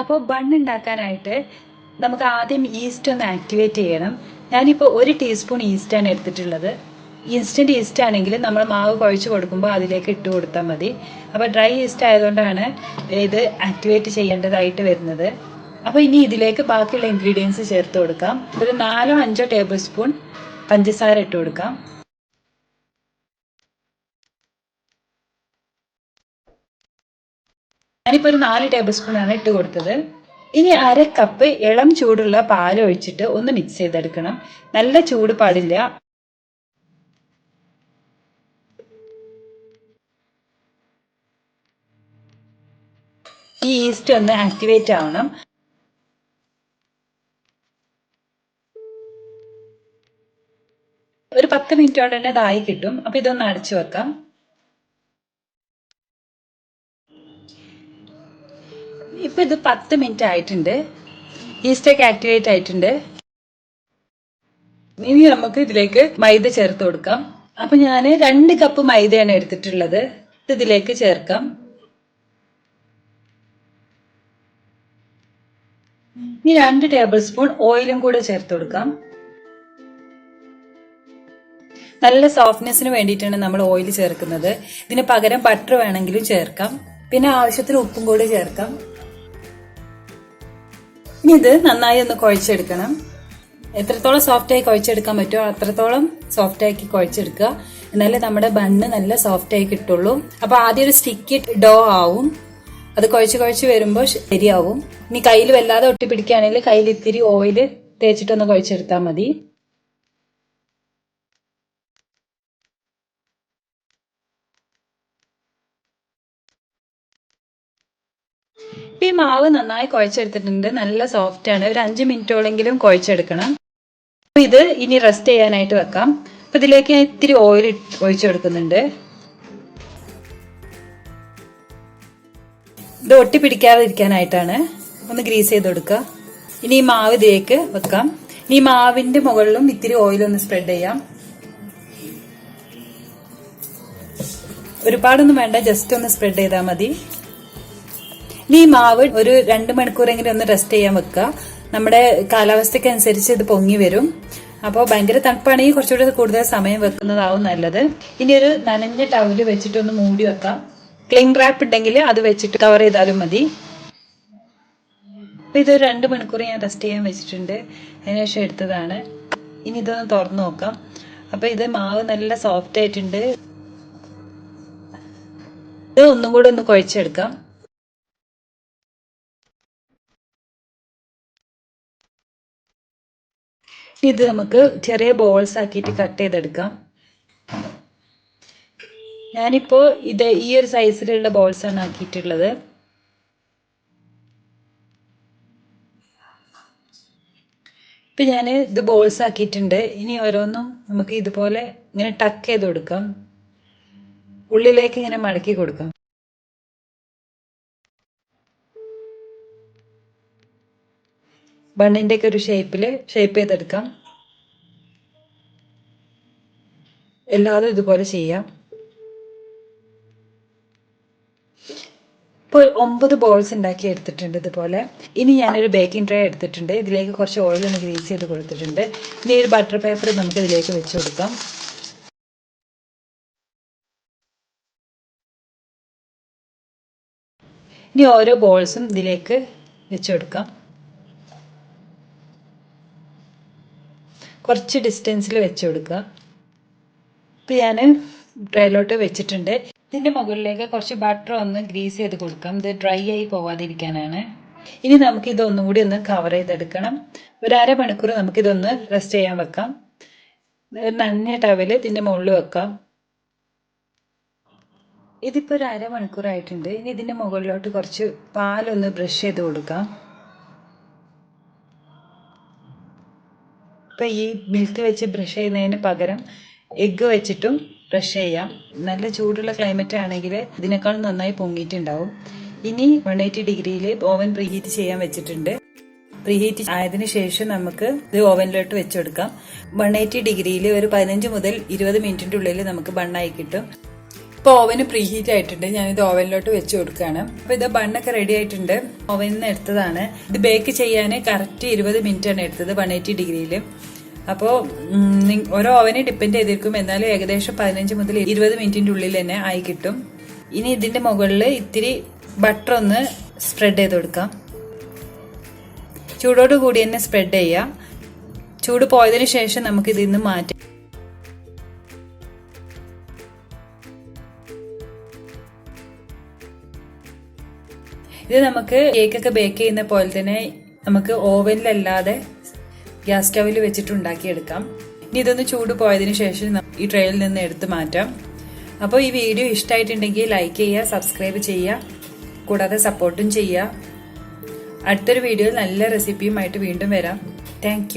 അപ്പോൾ ബൺ ഉണ്ടാക്കാനായിട്ട് നമുക്ക് ആദ്യം ഈസ്റ്റ് ഒന്ന് ആക്ടിവേറ്റ് ചെയ്യണം. ഞാനിപ്പോൾ 1 ടീസ്പൂൺ ഈസ്റ്റാണ് എടുത്തിട്ടുള്ളത്. ഇൻസ്റ്റൻറ്റ് ഈസ്റ്റ് ആണെങ്കിൽ നമ്മൾ മാവ് കുഴച്ച് കൊടുക്കുമ്പോൾ അതിലേക്ക് ഇട്ട് കൊടുത്താൽ മതി. അപ്പോൾ ഡ്രൈ ഈസ്റ്റ് ആയതുകൊണ്ടാണ് ഇത് ആക്ടിവേറ്റ് ചെയ്യേണ്ടതായിട്ട് വരുന്നത്. അപ്പോൾ ഇനി ഇതിലേക്ക് ബാക്കിയുള്ള ഇൻഗ്രീഡിയൻസ് ചേർത്ത് കൊടുക്കാം. ഒരു 4-5 ടേബിൾ സ്പൂൺ പഞ്ചസാര ഇട്ട് കൊടുക്കാം. ഞാനിപ്പോൾ ഒരു 4 ടേബിൾ സ്പൂണാണ് ഇട്ട് കൊടുത്തത്. ഇനി 1/2 കപ്പ് ഇളം ചൂടുള്ള പാൽ ഒഴിച്ചിട്ട് ഒന്ന് മിക്സ് ചെയ്തെടുക്കണം. നല്ല ചൂട് പാടില്ല. ഈ ഈസ്റ്റ് ഒന്ന് ആക്ടിവേറ്റ് ആവണം. ഒരു 10 മിനിറ്റോടെ തന്നെ ഇതായി കിട്ടും. അപ്പോൾ ഇതൊന്ന് അടച്ചു വെക്കാം. ഇപ്പോൾ ഇത് 10 മിനിറ്റ് ആയിട്ടുണ്ട്. ഈസ്റ്റൊക്കെ ആക്ടിവേറ്റ് ആയിട്ടുണ്ട്. ഇനി നമുക്ക് ഇതിലേക്ക് മൈദ ചേർത്ത് കൊടുക്കാം. അപ്പോൾ ഞാൻ 2 കപ്പ് മൈദയാണ് എടുത്തിട്ടുള്ളത്. ഇതിലേക്ക് ചേർക്കാം. ഇനി 2 ടേബിൾ സ്പൂൺ ഓയിലും കൂടെ ചേർത്ത് കൊടുക്കാം. നല്ല സോഫ്റ്റ്നെസ്സിന് വേണ്ടിയിട്ടാണ് നമ്മൾ ഓയിൽ ചേർക്കുന്നത്. ഇതിന് പകരം ബട്ടർ വേണമെങ്കിലും ചേർക്കാം. പിന്നെ ആവശ്യത്തിന് ഉപ്പും കൂടി ചേർക്കാം. ഇനി ഇത് നന്നായി ഒന്ന് കുഴച്ചെടുക്കണം. എത്രത്തോളം സോഫ്റ്റായി കുഴച്ചെടുക്കാൻ പറ്റുമോ അത്രത്തോളം സോഫ്റ്റാക്കി കുഴച്ചെടുക്കുക. എന്നാലേ നമ്മുടെ ബണ്ണ് നല്ല സോഫ്റ്റായി കിട്ടുള്ളൂ. അപ്പൊ ആദ്യം ഒരു സ്റ്റിക്കി ഡോ ആവും. അത് കുഴച്ച് വരുമ്പോൾ ശരിയാവും. ഇനി കയ്യിൽ വല്ലാതെ ഒട്ടിപ്പിടിക്കുകയാണെങ്കിൽ കയ്യിൽ ഇത്തിരി ഓയിൽ തേച്ചിട്ടൊന്ന് കുഴച്ചെടുത്താൽ മതി. ഈ മാവ് നന്നായി കുഴച്ചെടുത്തിട്ടുണ്ട്. നല്ല സോഫ്റ്റ് ആണ്. ഒരു 5 മിനിറ്റോളെങ്കിലും കുഴച്ചെടുക്കണം. അപ്പൊ ഇത് ഇനി റെസ്റ്റ് ചെയ്യാനായിട്ട് വെക്കാം. അപ്പൊ ഇതിലേക്ക് ഞാൻ ഇത്തിരി ഓയിൽ ഒഴിച്ചു കൊടുക്കുന്നുണ്ട്. ഇത് ഒട്ടിപ്പിടിക്കാതിരിക്കാനായിട്ടാണ്. ഒന്ന് ഗ്രീസ് ചെയ്ത് കൊടുക്കുക. ഇനി ഈ മാവ് ഇതിലേക്ക് വെക്കാം. ഇനി മാവിന്റെ മുകളിലും ഇത്തിരി ഓയിൽ ഒന്ന് സ്പ്രെഡ് ചെയ്യാം. ഒരുപാടൊന്നും വേണ്ട, ജസ്റ്റ് ഒന്ന് സ്പ്രെഡ് ചെയ്താൽ മതി. ഇനി ഈ മാവ് ഒരു 2 മണിക്കൂറെങ്കിലും ഒന്ന് റെസ്റ്റ് ചെയ്യാൻ വെക്കുക. നമ്മുടെ കാലാവസ്ഥയ്ക്ക് അനുസരിച്ച് ഇത് പൊങ്ങി വരും. അപ്പോൾ ഭയങ്കര തണുപ്പാണെങ്കിൽ കുറച്ചുകൂടി കൂടുതൽ സമയം വെക്കുന്നതാവും നല്ലത്. ഇനി ഒരു നനഞ്ഞ ടവല് വെച്ചിട്ട് ഒന്ന് മൂടി വെക്കാം. ക്ലിംഗ് റാപ്പ് ഉണ്ടെങ്കിൽ അത് വെച്ചിട്ട് കവർ ചെയ്താലും മതി. അപ്പോൾ ഇതൊരു 2 മണിക്കൂർ ഞാൻ റെസ്റ്റ് ചെയ്യാൻ വെച്ചിട്ടുണ്ട്. അതിനുശേഷം എടുത്തതാണ്. ഇനി ഇതൊന്ന് തുറന്നു നോക്കാം. അപ്പോൾ ഇത് മാവ് നല്ല സോഫ്റ്റ് ആയിട്ടുണ്ട്. ഇത് ഒന്നും കൂടെ ഒന്ന് കുഴച്ചെടുക്കാം. ഇത് നമുക്ക് ചെറിയ ബോൾസ് ആക്കിയിട്ട് കട്ട് ചെയ്തെടുക്കാം. ഞാനിപ്പോൾ ഇത് ഈ ഒരു സൈസിലുള്ള ബോൾസ് ആണ് ആക്കിയിട്ടുള്ളത്. ഇപ്പം ഞാൻ ഇത് ബോൾസ് ആക്കിയിട്ടുണ്ട്. ഇനി ഓരോന്നും നമുക്ക് ഇതുപോലെ ഇങ്ങനെ ടക്ക് ചെയ്ത് കൊടുക്കാം. ഉള്ളിലേക്ക് ഇങ്ങനെ മടക്കി കൊടുക്കാം. ബണ്ണിൻ്റെ ഒക്കെ ഒരു ഷേപ്പ് ചെയ്തെടുക്കാം. എല്ലാതും ഇതുപോലെ ചെയ്യാം. ഇപ്പോൾ 9 ബോൾസ് ഉണ്ടാക്കി എടുത്തിട്ടുണ്ട് ഇതുപോലെ. ഇനി ഞാനൊരു ബേക്കിംഗ് ട്രേ എടുത്തിട്ടുണ്ട്. ഇതിലേക്ക് കുറച്ച് ഓയിൽ ഒന്ന് ഗ്രീസ് ചെയ്ത് കൊടുത്തിട്ടുണ്ട്. ഇനി ഒരു ബട്ടർ പേപ്പർ നമുക്ക് ഇതിലേക്ക് വെച്ച് കൊടുക്കാം. ഇനി ഓരോ ബോൾസും ഇതിലേക്ക് വെച്ച് കൊടുക്കാം. കുറച്ച് ഡിസ്റ്റൻസിൽ വെച്ച് കൊടുക്കുക. ഇപ്പം ഞാൻ ട്രേയിലോട്ട് വെച്ചിട്ടുണ്ട്. ഇതിൻ്റെ മുകളിലേക്ക് കുറച്ച് ബട്ടർ ഒന്ന് ഗ്രീസ് ചെയ്ത് കൊടുക്കാം. ഇത് ഡ്രൈ ആയി പോവാതിരിക്കാനാണ്. ഇനി നമുക്കിത് ഒന്നുകൂടി ഒന്ന് കവർ ചെയ്തെടുക്കണം. ഒരു 1/2 മണിക്കൂർ നമുക്കിതൊന്ന് റെസ്റ്റ് ചെയ്യാൻ വെക്കാം. നനഞ്ഞ ടവൽ ഇതിൻ്റെ മുകളിൽ വെക്കാം. ഇതിപ്പോൾ ഒരു 1/2 മണിക്കൂറായിട്ടുണ്ട്. ഇനി ഇതിൻ്റെ മുകളിലോട്ട് കുറച്ച് പാലൊന്ന് ബ്രഷ് ചെയ്ത് കൊടുക്കാം. ഇപ്പം ഈ മിൽക്ക് വെച്ച് ബ്രഷ് ചെയ്യുന്നതിന് പകരം എഗ്ഗ് വെച്ചിട്ടും ബ്രഷ് ചെയ്യാം. നല്ല ചൂടുള്ള ക്ലൈമറ്റ് ആണെങ്കിൽ ഇതിനേക്കാൾ നന്നായി പൊങ്ങിയിട്ടുണ്ടാവും. ഇനി 180 ഡിഗ്രിയിൽ ഓവൻ പ്രീഹീറ്റ് ചെയ്യാൻ വെച്ചിട്ടുണ്ട്. പ്രീഹീറ്റ് ആയതിനു ശേഷം നമുക്ക് ഇത് ഓവനിലോട്ട് വെച്ചെടുക്കാം. 180 ഡിഗ്രിയിൽ ഒരു 15 മുതൽ 20 മിനിറ്റിന്റെ ഉള്ളിൽ നമുക്ക് ബണ്ണായി കിട്ടും. ഇപ്പോൾ ഓവന് പ്രീഹീറ്റ് ആയിട്ടുണ്ട്. ഞാനിത് ഓവനിലോട്ട് വെച്ച് കൊടുക്കുകയാണ്. അപ്പോൾ ഇത് ബണ്ണൊക്കെ റെഡി ആയിട്ടുണ്ട്. ഓവനിൽ നിന്ന് എടുത്തതാണ്. ഇത് ബേക്ക് ചെയ്യാൻ കറക്റ്റ് 20 മിനിറ്റ് ആണ് എടുത്തത് 180 ഡിഗ്രിയിൽ. അപ്പോൾ ഓരോ ഓവനെ ഡിപ്പെൻഡ് ചെയ്തിരിക്കും. എന്നാലും ഏകദേശം 15 മുതൽ 20 മിനിറ്റിന്റെ ഉള്ളിൽ തന്നെ ആയി കിട്ടും. ഇനി ഇതിന്റെ മുകളിൽ ഇത്തിരി ബട്ടർ ഒന്ന് സ്പ്രെഡ് ചെയ്ത് കൊടുക്കാം. ചൂടോട് കൂടി തന്നെ സ്പ്രെഡ് ചെയ്യാം. ചൂട് പോയതിനു ശേഷം നമുക്ക് ഇതിൽ നിന്ന് മാറ്റാം. ഇത് നമുക്ക് കേക്കൊക്കെ ബേക്ക് ചെയ്യുന്ന പോലെ തന്നെ നമുക്ക് ഓവനിലല്ലാതെ ഗ്യാസ് സ്റ്റവിൽ വെച്ചിട്ട് ഉണ്ടാക്കിയെടുക്കാം. ഇനി ഇതൊന്ന് ചൂട് പോയതിനു ശേഷം ഈ ട്രേയിൽ നിന്ന് എടുത്ത് മാറ്റാം. അപ്പോൾ ഈ വീഡിയോ ഇഷ്ടമായിട്ടുണ്ടെങ്കിൽ ലൈക്ക് ചെയ്യുക, സബ്സ്ക്രൈബ് ചെയ്യുക, കൂടാതെ സപ്പോർട്ടും ചെയ്യുക. അടുത്തൊരു വീഡിയോയിൽ നല്ല റെസിപ്പിയുമായിട്ട് വീണ്ടും വരാം. താങ്ക്